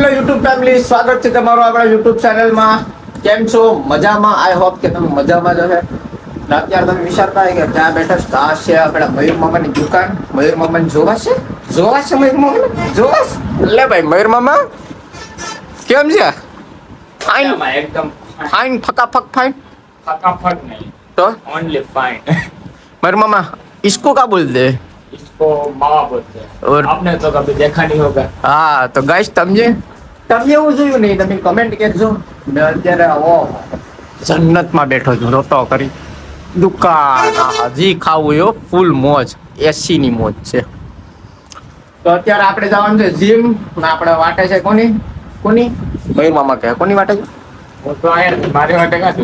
Hello YouTube family, સ્વાગત છે તમારું આપણા યુટ્યુબ ચેનલમાં. કેમ છો? મજામાં? આઈ હોપ કે તમે મજામાં જ હશે. અત્યારે તમે વિચારતા હોય કે ત્યાં બેઠા આ છે આપણા મયુર મામાની દુકાન. મયુર મામાને જોવાશે મયુર મામા જોવાશ. લે ભાઈ મયુર મામા કેમ છે? ફાઇન एकदम ફાઇન ફટાફટ ફાઇન फटाफट नहीं, તો ओनली फाइन। मयूर मामा इसको क्या बोलते हैं? इसको मावा बोलते हैं। और आपने तो कभी देखा नहीं होगा। હા તો ગાઈસ તમે એવું જોયું નહીં, તમે કમેન્ટ કરજો. મેં અત્યારે જન્નતમાં બેઠો છું રોતો કરી. દુકાન હજી ખાવું એવો ફૂલ મોજ, એસી ની મોજ છે. તો અત્યારે આપણે જવાનું છે જીમ. આપણે વાટે છે કોની મયુર મામા કહે કોની વાટે છે? वो तो आया मारे वाटे का तू।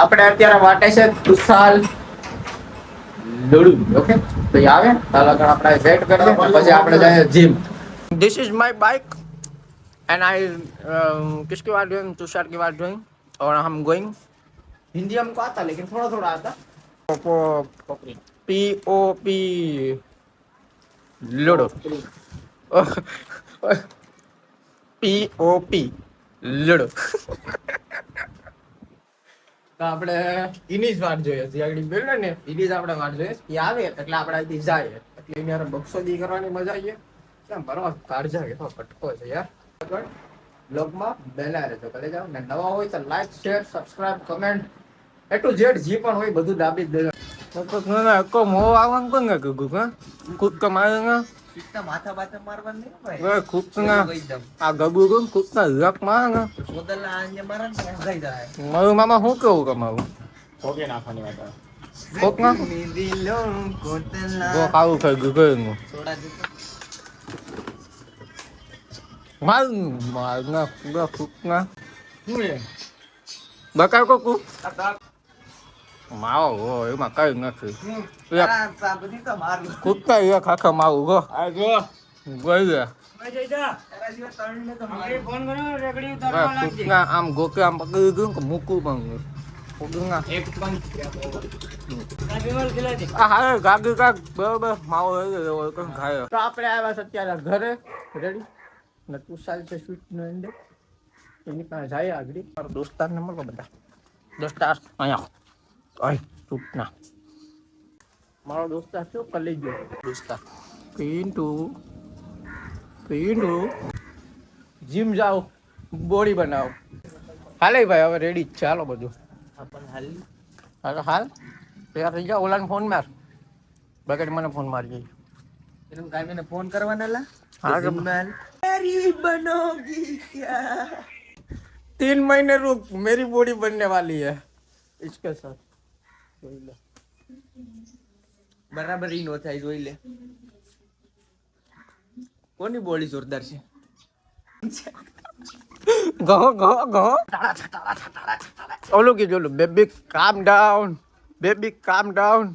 આપણે અત્યારે વાટે છે તુષાલ લોડુ. ઓકે તો એ આવે તાલા આગળ આપણે વેટ કરીએ, પછી આપણે જઈએ gym. This is my bike and I किसकी बात डूइंग? तुषार की बात डूइंग और हम गोइंग. हिंदी हमको आता लेकिन थोड़ा थोड़ा आता. POP ludo. POP લોડો. તો આપણે એની જ વાટ જોઈએ. જે આગળ બોલ્યો ને એની જ આપણે વાટ જોઈએ. એ આવે એટલે આપણે અહીંથી જાય એટલે એની યાર બક્ષોદી કરવાની મજા આવીએ. કેમ બરાબર કાઢજા કે પટકો છે યાર. બ્લોગમાં બેલા રહેજો, કરે જાવ ને. નવા હોય તો like, share, subscribe, comment A to Z જે પણ હોય બધું દાબી જ દેજો. તો મો આવવાનું કોણ કીધું? હા કૂદ કમાય कितना माथा बाथा मारवा नहीं भाई ને કૂદના આ ગબુ કોણ કૂદના લક માં सोदला आने मारा ना गई जाए મારું મામા શું કેવું કમાવું होगे ना खाने वाला। કોકના दिलों कोतला ગો ખાવું ખાઈ ગયું थोड़ा दे મારના પૂરા કૂદના બકાવ કો કૂદ માવો હો એમાં કઈ નથી बदी तो मार लो કૂદના એક આખા માવું ગો आ जो ગઈ ગયા मैं जाइदा तेरा जीवन तड़ने तो मार अरे फोन करो रेकड़ी उतारवा लाग કૂદના આમ ગોકે આમ પકડી ગયું કે મૂકવું પણ કૂદના एक पंच ना विमल खिला दे। આ હા ગાગી કાક બરાબર માવો હોય તો ખાય. તો આપણે આવ્યા છે અત્યારે ઘરે રેડી ને તુષાલ છે સ્વીટ નો અંદર એની પાસે જાય આગળ. મારો દોસ્તારને મળો બધા દોસ્તાર અહીંયા આય તૂટના મારો દોસ્તાર શું કરી ગયો દોસ્તાર પિન્ટુ જીમ જાઓ બોડી બનાવો. હાલે ભાઈ હવે રેડી જ છે હાલો બધું. अपन हल હાલ તૈયાર થઈ જાઓ. ઓલાને ફોન માર બગડ મને ફોન મારી तुम काय मैंने फोन करवाना ला हाँ, जिम्मेल मेरी बनोगी क्या 3 महीने रुक मेरी बॉडी बनने वाली है इसके साथ. बराबर ही नो થાય જોઈ લે કોની બોડી જોરદાર છે ગો ઓલું કીધું ઓલું બેબી કામ ડાઉન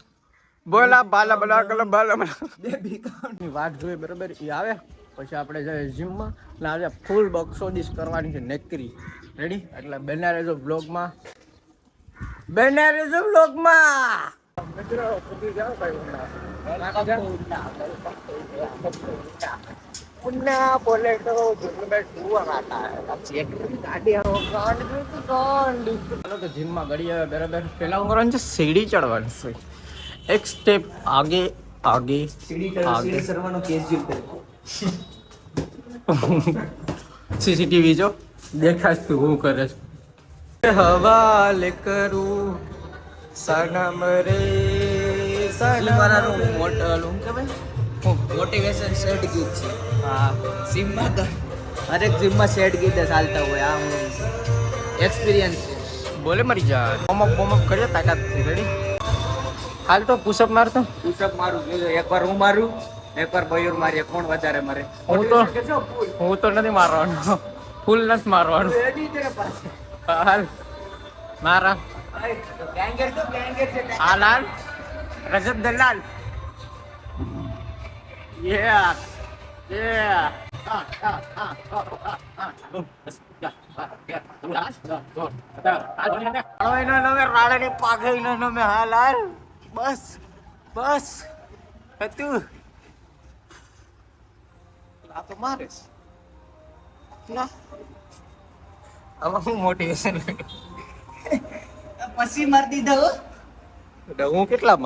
બોલા બાલા બલા કલા બાલા બેબી કાઉન્ટ ની વાત જોઈએ બરાબર. એ આવે પછી આપણે જઈએ જીમમાં એટલે આજે ફૂલ બક્ષોદીશ કરવાની છે નેકરી રેડી. એટલે બને રહેજો બ્લોગમાં મિત્રો કુદી જાઓ પુન્ના બોલે તો જીમમાં ગળી આવે બરાબર. પેલા હું કરવાનું છે સીડી ચડવાનું છે. એક સ્ટેપ આગે આગે સીડી આગે. સરવાનો કેસ જીલ કરે સીસીટીવી જો દેખાશ તું હું કરે છે. હવાલે કરું સનમ રે સનમ મારાનું રે. મોટલું કે ભાઈ મોટિવેશન સેટ ગીત છે હા જીમમાં તો હરેક જીમમાં સેટ ગીત ચાલતા હોય આમ એક્સપિરિયન્સ છે બોલે મરી જા વોર્મ અપ કરીએ તાકાતથી રેડી. હાલ તો પુશઅપ મારતો પુશઅપ મારું જોજો એકવાર હું મારું એકવાર મયુર મારીએ કોણ વધારે મારે હું તો નથી મારવાનો ફૂલ નથી મારવાનું. રેડી તેરે પાસે હાલ મારા ગેંગર તો ગેંગર છે હાલ હાલ રજત દલાલ યે રાડાની પાઘઈ નો મે હાલ હાલ બસ હતું આ તો મારે ના આમાં હું મોટિવેશન પછી મારી દીધા હો. એટલે હું કેટલા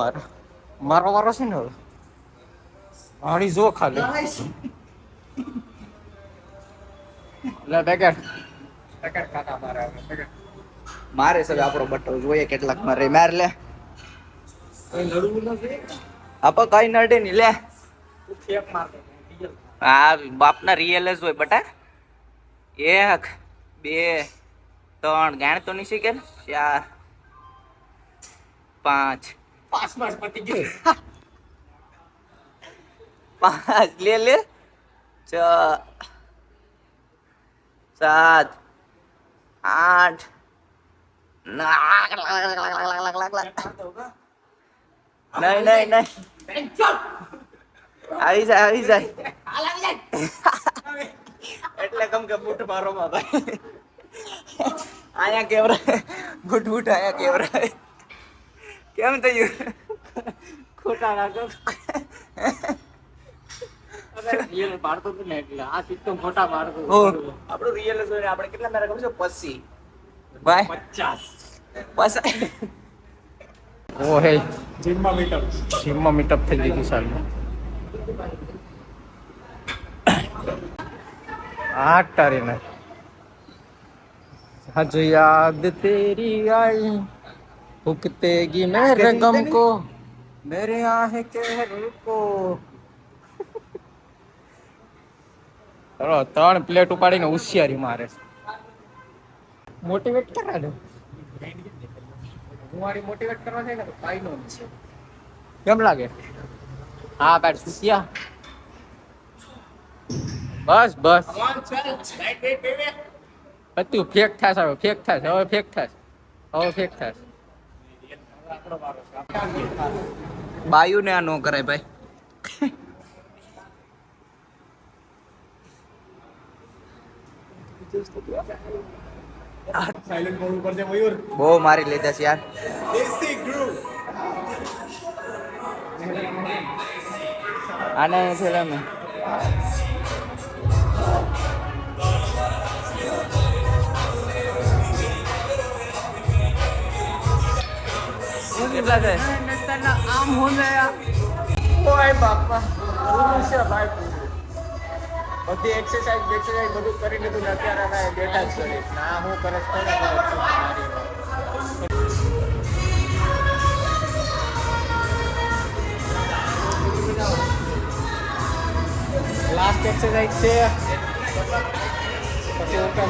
મારો વારો છે ને હવે મારી જો ખાલી લે પેકેટ ખાતા મારે હવે પેકેટ મારે સર આપણો બટો જોઈએ કેટલાક મારે માર લે આપો કઈ નડે નહીં લે હા બાપના રિયલ જ હોય બટા 1 2 3 ગાણ તો નહીં શીખે 4 5 પાંચ પતી ગયું 5 લે 6 7 8 નહીં આવી જાય એટલે કમ કે બૂટ મારો માં ભાઈ આયા કેવરા બૂટ આયા કેવરા કેમ થયું ખોટા લાગો રિયલ પાડતો તો ને એટલે આ સિસ્ટમ ખોટા પાડતો આપણું રિયલ જ હોય ને આપણે કેટલા મારા ખબર છે 50 ભાઈ 50 ઓ હે જીમમાં મીટઅપ થઈ ગઈ સાલમાં આઠ તારીને हज याद तेरी आई भुगतेगी मेरे गम को मेरे आहे कहर को ચલો 3 પ્લેટ ઉપાડીને હોશિયારી મારે મોટિવેટ કરા દે તમારી મોટિવેટ કરવા છે ને તો કાઈ નો છે કેમ લાગે હા બેટ સુતિયા બસ બધું ફેક થાશે હવે ફેક થાશે બાયુ ને આ નો કરાય ભાઈ સાયલેન્ટ મોડ ઉપર દે મયુર બહુ મારી લીધા છે યાર દેશી ગ્રુપ આને છે તમે કેટલા છે આમ હો ગયા ઓય બાપા છે ભાઈ બધી એક્સરસાઇઝ બધું કરી લીધું ને અત્યારે અમે બેઠા જ કરી ના હું કરસ કોને કરસ છું મારી લાસ્ટ એક્સરસાઇઝ છે પછી ઓકે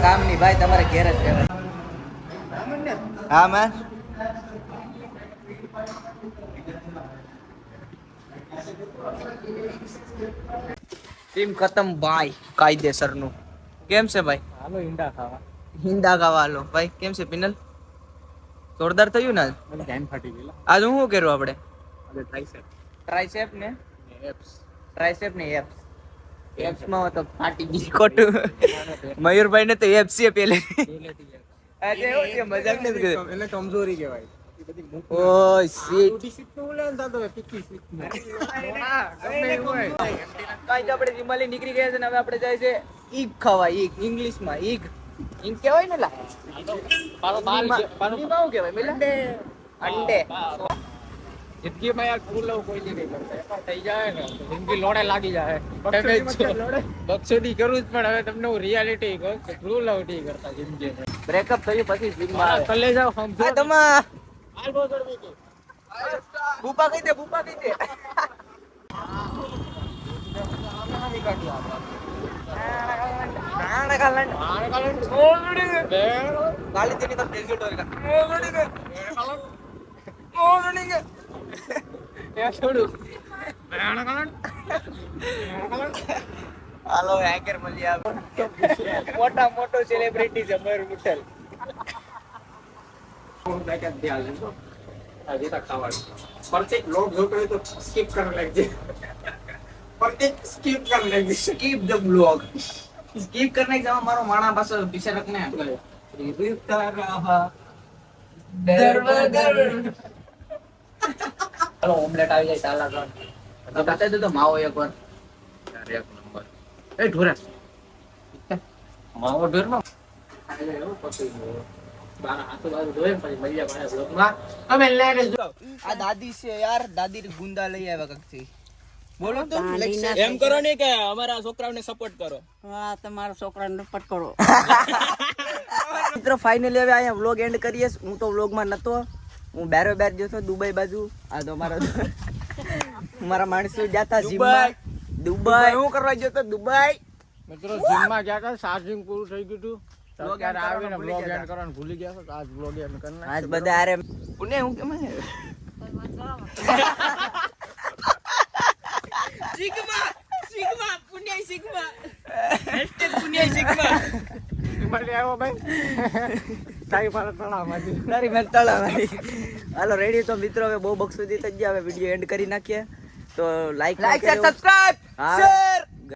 ગામની ભાઈ તમારે ઘેર જ કહેવાય હા મેં ટીમ ખતમ ભાઈ કાયદેસરનું કેમ છે ભાઈ હાલો ઈંડા ખાવા હિંદા ખાવા હાલો ભાઈ કેમ છે પિનલ જોરદાર થયું ને મને ધ્યાન ફાટી ગયેલા આજ હું શું કર્યું આપણે હવે ટ્રાઇસેપ ટ્રાઇસેપ ને એપ્સ ટ્રાઇસેપ ને એપ્સ એપ્સ માં તો ફાટી ગઈ ખોટું મયુરભાઈ ને તો એપ્સ છે પેલે આજે એવું છે મજાક નથી કર્યો એને કમજોરી કહેવાય ઓય શીટ કાઈ આપણે હિમાલય નીકળી ગયા છે ને હવે આપણે જાય છે ઈગ ખાવા ઈગ ઇંગ્લિશ માં ઈગ ઈગ કહેવાય ને લા હિન્દીમાં શું કહેવાય મિલા અંડે જિંદગીમાં યાર ફૂલ કોઈ નહીં કરતા થઈ જાય ને તો જિંદગી લોડે લાગી જાય બક્ષોદી કરું જ પણ હવે તમને હું રિયાલિટી કહું કે ટ્રુ લવ નહીં કરતા જિંદગીમાં બ્રેકઅપ થયું પછી જીમમાં કલે જાવ સમજો તમા બુપા કહી દે गाली देने का डेजर्ट होगा हेलो एंकर मलिया मोटा मोटो सेलिब्रिटी છે મયુર મુઠલ प्रत्येक लोग जो करे तो स्किप करने लग जाए प्रत्येक स्किप करने लग जाए स्किप द ब्लॉग स्किप करने के मारो माणा पास पीछे रखने हेलो ऑमलेट આવી જાય તાલા કર તો બતાઈ દે તો માવો એક વાર એક નંબર એ ઢોરા માવો ઢેરમાં આ દાદી છે યાર, દાદી ગુંદા લઈ આવ્યા કઈકથી. બોલો તો એમ કરો ને કે અમારા છોકરાઓને સપોર્ટ કરો. હા તમારા છોકરાને રપટ કરો. મિત્રો ફાઇનલી હવે અહીંયા વ્લોગ એન્ડ કરીએ. હું તો વ્લોગમાં નતો, હું બેરો બેર જતો દુબઈ બાજુ. આ તો મારા માણસો જાતા જીમમાં દુબઈ. હું કરવા જતો દુબઈ. મિત્રો જીમમાં ગયા હતા, ચાર્જિંગ પૂરું થઈ ગયું હતું. Vlog અત્યારે end આવીને કરવાનું vlog ભૂલી end કરવાનું ભૂલી ગયા છો, તો આજ vlog end કરી નાખ્યો. આજ બધા આરે પુણે હું કેમ માટે આવ્યો ભાઈ. તારી પાસે તળાવમાંથી. તારી મેં તળા ભાઈ. હાલો રેડી તો મિત્રો હવે બહુ બકસુદી થઈ ગયા. હવે વિડીયો એન્ડ કરી નાખીએ. તો લાઈક સબસ્ક્રાઇબ હા